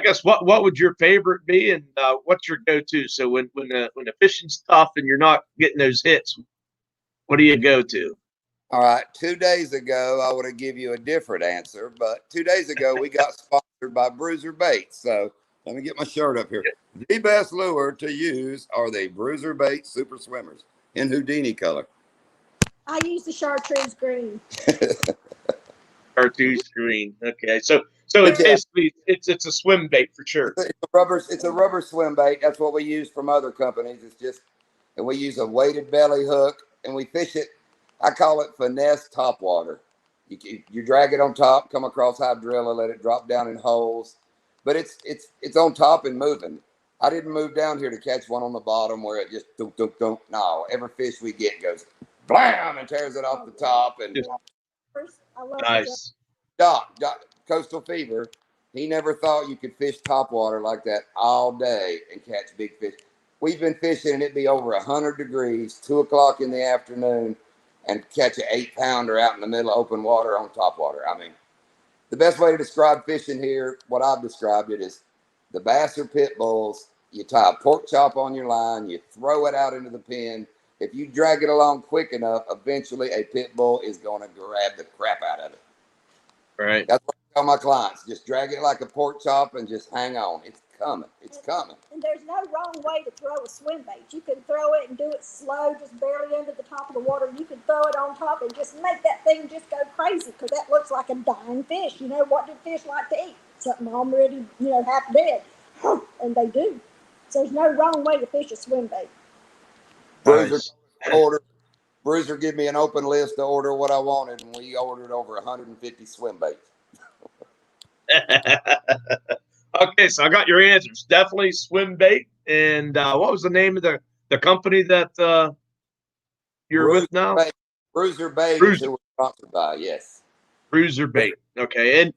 guess what would your favorite be, and what's your go-to? So when the fishing's tough and you're not getting those hits, what do you go to? All right. 2 days ago, I would have give you a different answer, but 2 days ago we got sponsored by Bruiser Baits. So let me get my shirt up here. The best lure to use are the Bruiser Baits Super Swimmers in Houdini color. I use the chartreuse green. Chartreuse green. Okay, so it's basically it's a swim bait for sure. It's a rubber swim bait. That's what we use from other companies. It's just, and we use a weighted belly hook, and we fish it. I call it finesse top water. You drag it on top, come across hydrilla, let it drop down in holes, but it's on top and moving. I didn't move down here to catch one on the bottom where it just dunk, dunk, dunk. No, every fish we get goes blam and tears it off the top. And I love nice. Doc, Coastal Fever, he never thought you could fish top water like that all day and catch big fish. We've been fishing and it'd be over 100 degrees, 2 o'clock in the afternoon, and catch an 8-pounder out in the middle of open water on top water. I mean, the best way to describe fishing here, what I've described it, is the bass or pit bulls. You tie a pork chop on your line, you throw it out into the pen. If you drag it along quick enough, eventually a pit bull is going to grab the crap out of it. Right. That's what I tell my clients. Just drag it like a pork chop and just hang on. It's coming. It's coming. And there's no wrong way to throw a swim bait. You can throw it and do it slow, just barely under the top of the water. You can throw it on top and just make that thing just go crazy, because that looks like a dying fish. You know, what do fish like to eat? Something already, half dead. And they do. So there's no wrong way to fish a swim bait. Bruiser give me an open list to order what I wanted, and we ordered over 150 swim baits. Okay, so I got your answers. Definitely swim bait. And what was the name of the company that you're with now? Bruiser Bait is who we're sponsored by. Yes. Bruiser Bait. Okay, and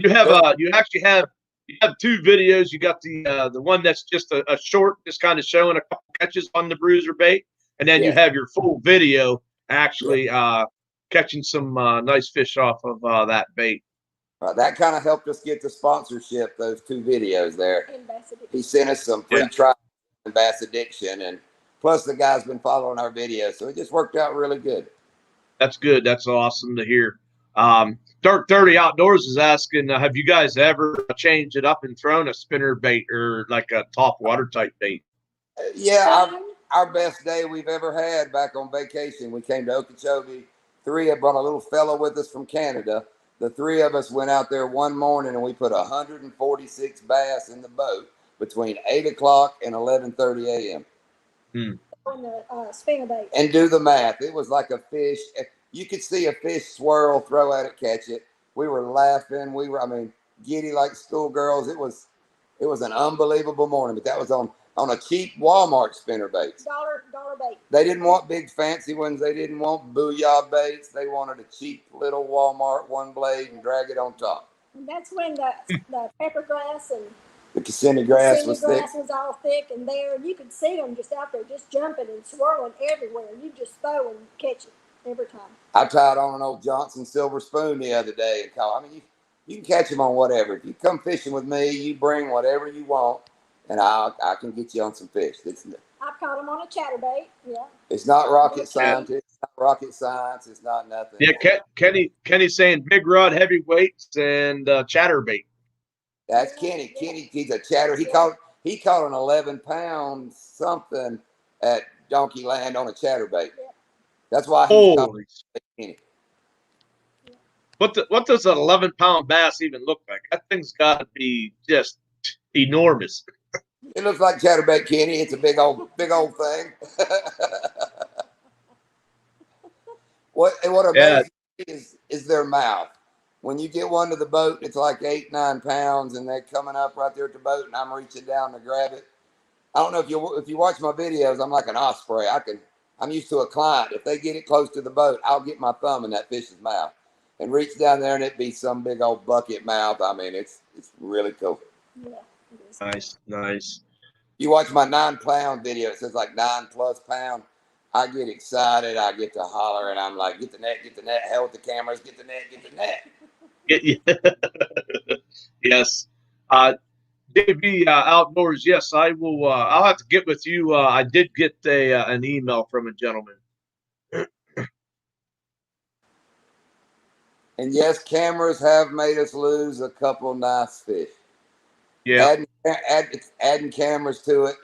you have you have 2 videos. You got the one that's just a short, just kind of showing a couple catches on the Bruiser Bait, and then you have your full video actually catching some nice fish off of that bait. That kind of helped us get the sponsorship, those 2 videos there. He sent us some free trials in Bass Addiction, and plus the guy's been following our videos, so it just worked out really good. That's good. That's awesome to hear. Dark Dirty Outdoors is asking, have you guys ever changed it up and thrown a spinner bait or like a top water type bait? Our best day we've ever had back on vacation. We came to Okeechobee. 3 had brought a little fellow with us from Canada. The 3 of us went out there one morning and we put 146 bass in the boat between 8 o'clock and 11:30 a.m. On the spinner bait. And do the math. It was like a fish. You could see a fish swirl, throw at it, catch it. We were laughing. We were, giddy like schoolgirls. It was an unbelievable morning. But that was on a cheap Walmart spinner baits. Dollar bait. They didn't want big fancy ones. They didn't want booyah baits. They wanted a cheap little Walmart one blade and drag it on top. And that's when the pepper grass and the Kissimmee grass was thick. Was all thick, and you could see them just out there, just jumping and swirling everywhere. You just throw and catch it every time. I tied on an old Johnson silver spoon the other day and caught. You can catch them on whatever. If you come fishing with me, you bring whatever you want, and I can get you on some fish. I've caught them on a chatterbait. Yeah. It's not rocket science. It's not rocket science. It's not nothing. Yeah, Kenny's saying big rod heavyweights and chatterbait. That's Kenny. Kenny, he's a chatter. He caught an 11-pound something at Donkey Land on a chatterbait. Yeah. That's why he's called Kenny. What does an 11-pound bass even look like? That thing's got to be just enormous. It looks like chatterbait, Kenny. It's a big old thing. What amazes me is their mouth. When you get one to the boat, it's like 8-9 pounds, and they're coming up right there at the boat, and I'm reaching down to grab it. I don't know if you watch my videos, I'm like an osprey. I'm used to a client. If they get it close to the boat, I'll get my thumb in that fish's mouth and reach down there, and it'd be some big old bucket mouth. I mean, it's really cool. Yeah, it is. Nice, nice. You watch my 9-pound video, it says like 9+ pound. I get excited. I get to holler, and I'm like, get the net, hell with the cameras, get the net. Yes. JB Outdoors. Yes, I will. I'll have to get with you. I did get an email from a gentleman. And yes, cameras have made us lose a couple nice fish. Yeah. Adding cameras to it,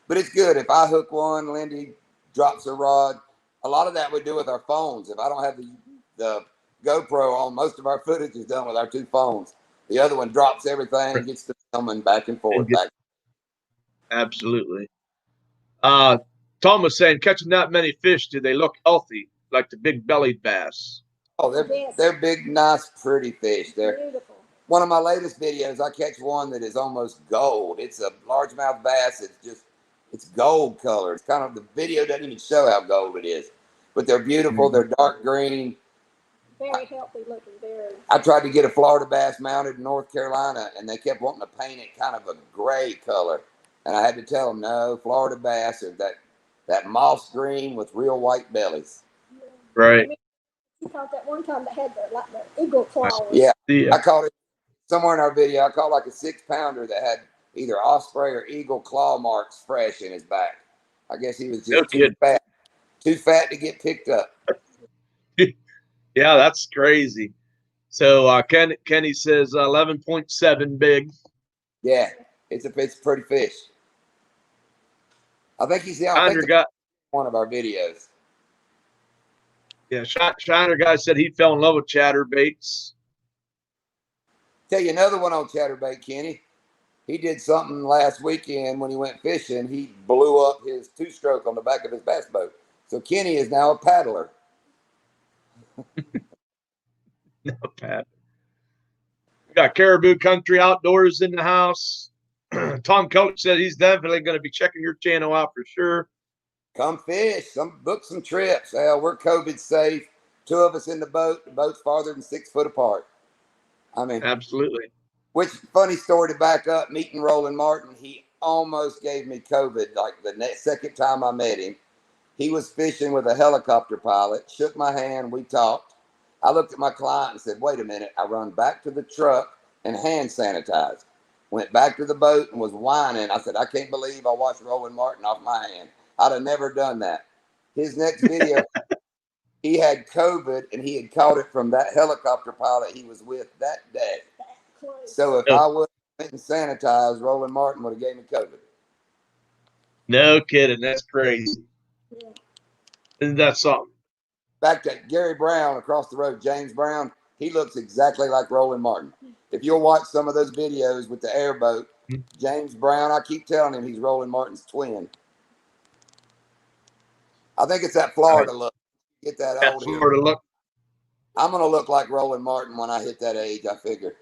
but it's good. If I hook one, Lindy drops a rod. A lot of that we do with our phones. If I don't have the GoPro on, most of our footage is done with our 2 phones. The other one drops everything, gets the filming back and forth. Absolutely. Tom was saying, catching that many fish, do they look healthy, like the big bellied bass? Oh, they're big, nice, pretty fish. They're Beautiful. one of my latest videos. I catch one that is almost gold. It's a largemouth bass. It's gold color. It's kind of, the video doesn't even show how gold it is, but they're beautiful. They're dark green. Very healthy looking. I tried to get a Florida bass mounted in North Carolina, and they kept wanting to paint it kind of a gray color, and I had to tell them, no, Florida bass are that moss green with real white bellies. Right. You caught that one time that had the eagle claws. Yeah, Yeah. I caught it somewhere in our video. I caught like a 6-pounder that had either osprey or eagle claw marks fresh in his back. I guess he was just too fat to get picked up. Yeah, that's crazy. So Kenny says 11.7 big. Yeah, it's a pretty fish. I think he's one of our videos. Yeah, Shiner guy said he fell in love with chatterbaits. Tell you another one on chatterbait, Kenny. He did something last weekend when he went fishing. He blew up his 2-stroke on the back of his bass boat. So Kenny is now a paddler. No, Pat. We got Caribou Country Outdoors in the house. Tom Kelly said he's definitely going to be checking your channel out for sure. Come fish, book some trips. Hell, we're COVID safe. 2 of us in the boat. The boat's farther than 6 foot apart. I mean, absolutely. Which, funny story to back up, meeting Roland Martin, he almost gave me COVID like the second time I met him. He was fishing with a helicopter pilot, shook my hand, we talked. I looked at my client and said, wait a minute. I run back to the truck and hand sanitized. Went back to the boat and was whining. I said, I can't believe I watched Roland Martin off my hand. I'd have never done that. His next video, he had COVID and he had caught it from that helicopter pilot he was with that day. So if I would have went and sanitized, Roland Martin would have gave me COVID. No kidding. That's crazy. Yeah. Isn't that something? Back to Gary Brown across the road, James Brown, he looks exactly like Roland Martin. If you'll watch some of those videos with the airboat, James Brown, I keep telling him he's Roland Martin's twin. I think it's that Florida look. Get that old Florida look. I'm going to look like Roland Martin when I hit that age, I figure.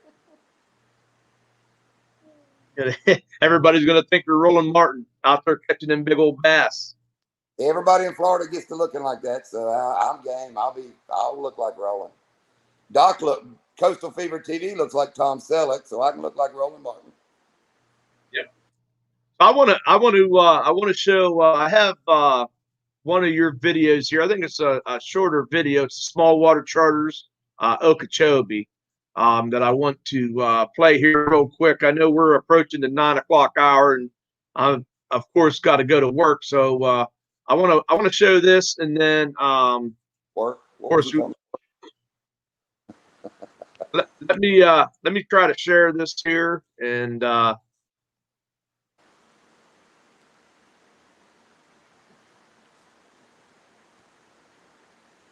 Everybody's going to think you're Roland Martin out there catching them big old bass. Everybody in Florida gets to looking like that, so I'm game. I'll look like Roland. Coastal Fever TV looks like Tom Selleck, so I can look like Roland Martin. Yep. I want to show. I have one of your videos here. I think it's a shorter video. It's Small Water Charters, Okeechobee, that I want to play here real quick. I know we're approaching the 9 o'clock hour, and I've of course got to go to work. So I want to show this, and then of course let me try to share this here, and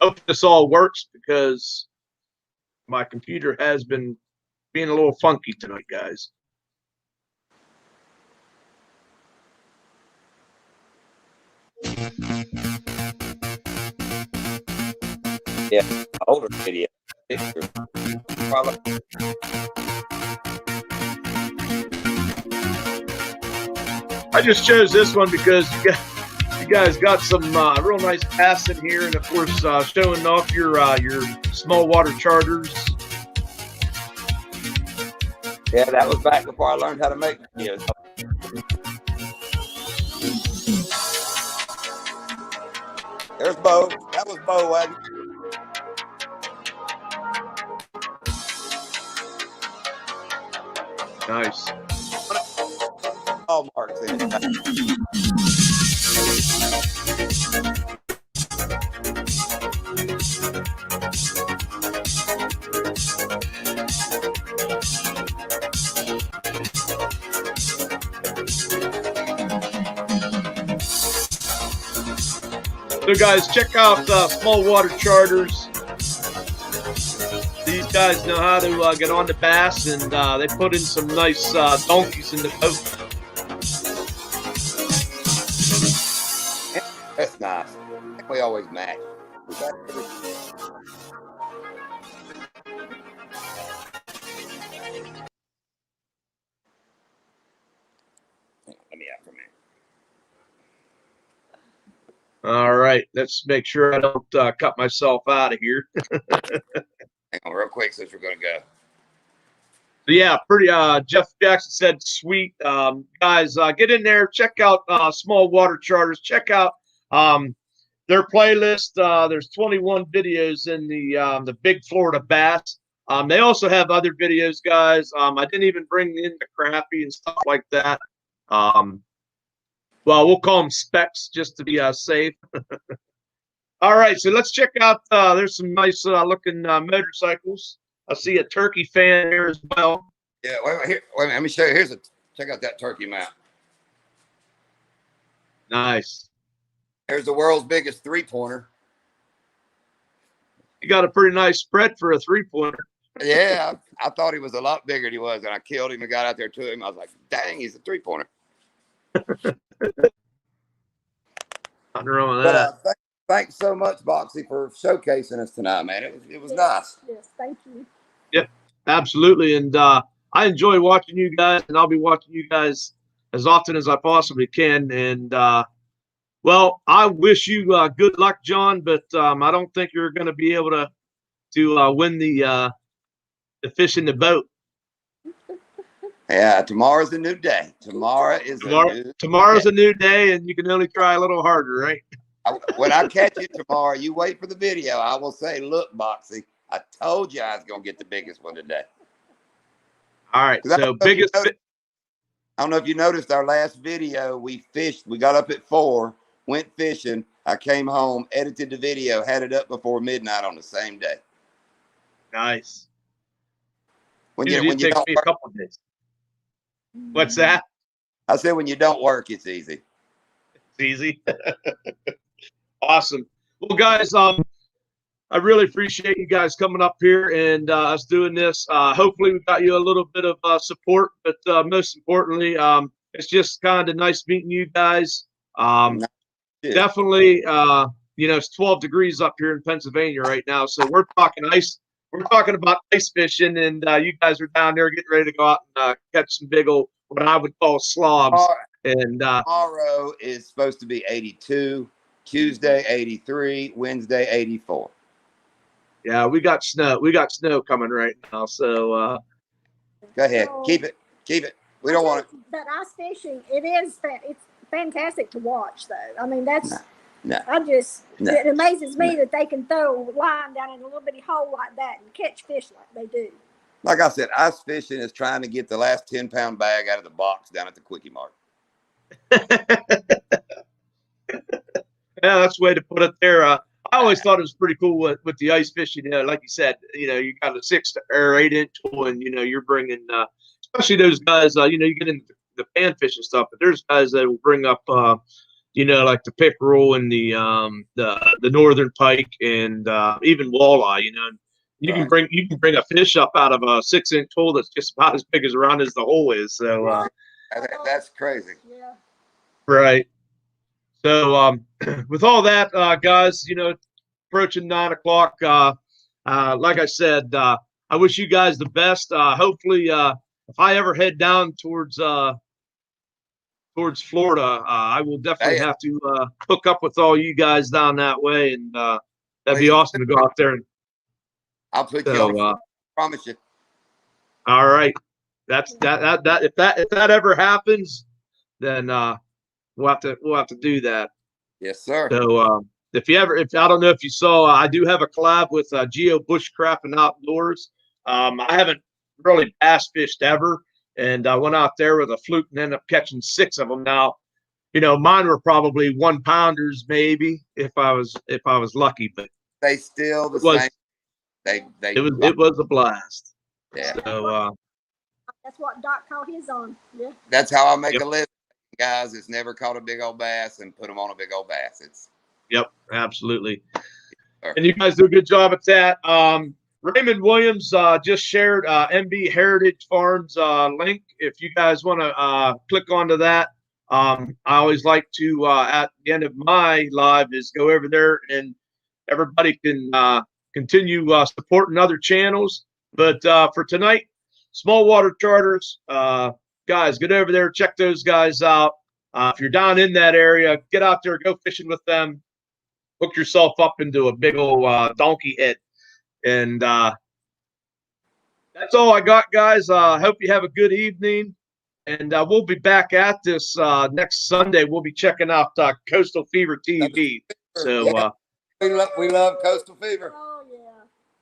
hope this all works because my computer has been being a little funky tonight, guys. Yeah, older video. I I just chose this one because you guys got some real nice bass in here, and of course, showing off your small water charters. Yeah, that was back before I learned how to make videos. There's Bo. That was Bo Wagon. Nice. All marks in it. So, guys, check out Small Water Charters. These guys know how to get on the bass, and they put in some nice donkeys in the boat. That's nice. We always match. Let me out for a minute. All right, let's make sure I don't cut myself out of here. Hang on real quick since we're going to go. So yeah, pretty. Jeff Jackson said, "Sweet guys, get in there, check out Small Water Charters, check out their playlist. There's 21 videos in the Big Florida Bass. They also have other videos, guys. I didn't even bring in the crappie and stuff like that. Well, we'll call them specs just to be safe. All right, so let's check out. There's some nice looking motorcycles. I see a turkey fan here as well. Yeah, wait a minute. Let me show you. Check out that turkey mount. Nice. There's the world's biggest 3-pointer. You got a pretty nice spread for a 3-pointer. Yeah, I thought he was a lot bigger than he was, and I killed him and got out there to him. I was like, dang, he's a 3-pointer. Nothing wrong with that. But thanks so much, Boxy, for showcasing us tonight, man. It was nice. Yes, thank you. Yep, absolutely. And I enjoy watching you guys, and I'll be watching you guys as often as I possibly can. And well, I wish you good luck, John, but I don't think you're going to be able to win the fish in the boat. Yeah, tomorrow's a new day. Tomorrow's a new day, and you can only try a little harder, right? When I catch you tomorrow, you wait for the video. I will say, look, Boxy, I told you I was going to get the biggest one today. All right, so biggest. I don't know if you noticed our last video. We fished. We got up at 4, went fishing. I came home, edited the video, had it up before midnight on the same day. Nice. When you don't me a couple of days. What's that? I said when you don't work, it's easy. It's easy. Awesome. Well, guys, I really appreciate you guys coming up here and us doing this. Hopefully, we got you a little bit of support, but most importantly, it's just kind of nice meeting you guys. Definitely, it's 12 degrees up here in Pennsylvania right now, so we're talking ice. We're talking about ice fishing, and you guys are down there getting ready to go out and catch some big old, what I would call slobs. And tomorrow is supposed to be 82, Tuesday 83, Wednesday 84. Yeah, we got snow. We got snow coming right now. So go ahead, keep it. We don't want it. But ice fishing, it's fantastic to watch, though. I mean, that's. No. It amazes me that they can throw a line down in a little bitty hole like that and catch fish like they do. Like I said, ice fishing is trying to get the last 10-pound bag out of the box down at the Quickie Mart. Yeah, that's the way to put it there. I always thought it was pretty cool with the ice fishing. Like you said, you got a 6 or 8 inch tool, and you're bringing, especially those guys. You get into the pan fishing stuff, but there's guys that will bring up. Like the pickerel and the northern pike and even walleye. You can bring a fish up out of a 6 inch hole that's just about as big around as the hole is. So that's crazy. Yeah. Right. So with all that, guys, approaching 9 o'clock. Like I said, I wish you guys the best. Hopefully, if I ever head down towards towards Florida, I will definitely Hey, have to hook up with all you guys down that way, and that'd be please, awesome to go out there. And I'll put you so, on. Promise you. all right, that's that. If that ever happens, then we'll have to do that. Yes, sir. So if I don't know if you saw, I do have a collab with Geo Bushcraft and Outdoors. I haven't really bass fished ever, and I went out there with a fluke and ended up catching 6 of them. Now, mine were probably 1-pounders, maybe if I was lucky, but They still the it was same. They it was a blast. Yeah. So That's what Doc caught his on. Yeah. that's how I make Yep. a living, guys. It's never caught a big old bass and put them on a big old bass. It's yep, absolutely. Sure. And you guys do a good job at that. Raymond Williams just shared MB Heritage Farms link. If you guys want to click onto that, I always like to at the end of my live is go over there and everybody can continue supporting other channels. But for tonight, Small Water Charters, guys, get over there, check those guys out. If you're down in that area, get out there, go fishing with them. Hook yourself up into a big old donkey head. And that's all I got, guys. Hope you have a good evening. And we'll be back at this next Sunday. We'll be checking out Coastal Fever TV. So we love Coastal Fever. Oh yeah.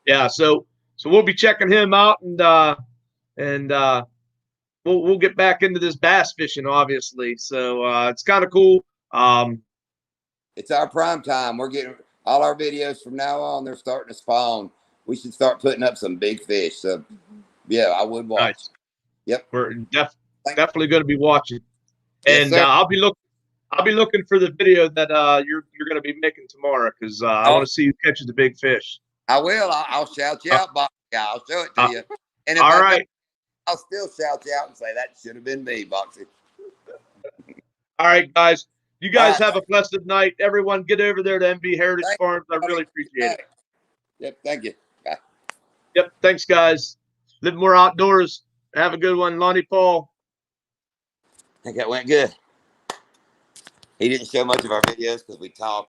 yeah, so we'll be checking him out, and we'll get back into this bass fishing, obviously. So it's kind of cool. It's our prime time. We're getting all our videos from now on. They're starting to spawn. We should start putting up some big fish. So, yeah, I would watch. Nice. Yep, We're definitely going to be watching, Yes, and sir. I'll be looking for the video that you're going to be making tomorrow because I want to see you catching the big fish. I will. I'll shout you out, Boxy. I'll show it to you. And if All I right. don't, I'll still shout you out and say that should have been me, Boxy. All right, guys. You guys All right. have a blessed night. Everyone, get over there to MB Heritage Thank Farms. I you. really appreciate it. Yep, thank you. Bye. Yep. Thanks, guys. Live more outdoors. Have a good one, Lonnie Paul. I think that went good. He didn't show much of our videos because we talked.